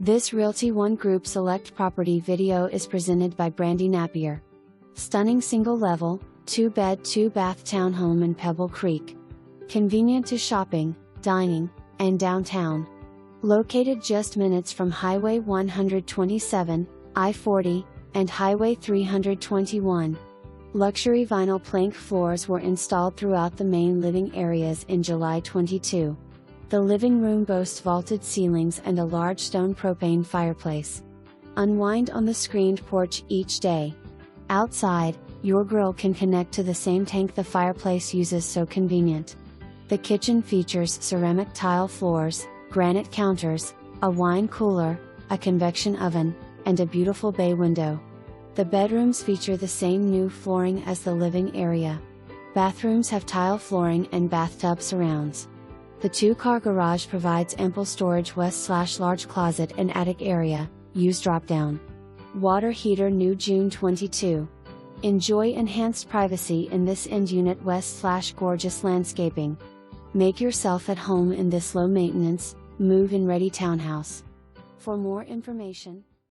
This Realty ONE Group Select property video is presented by Brandy Napier. Stunning single-level, 2-bed 2-bath townhome in Pebble Creek. Convenient to shopping, dining, and downtown. Located just minutes from Highway 127, I-40, and Highway 321. Luxury vinyl plank floors were installed throughout the main living areas in July 22. The living room boasts vaulted ceilings and a large stone propane fireplace. Unwind on the screened porch each day. Outside, your grill can connect to the same tank the fireplace uses, so convenient. The kitchen features ceramic tile floors, granite counters, a wine cooler, a convection oven, and a beautiful bay window. The bedrooms feature the same new flooring as the living area. Bathrooms have tile flooring and bathtub surrounds. The 2-car garage provides ample storage west/large closet and attic area, use dropdown. Water heater new June 22. Enjoy enhanced privacy in this end unit west/gorgeous landscaping. Make yourself at home in this low maintenance, move-in ready townhouse. For more information,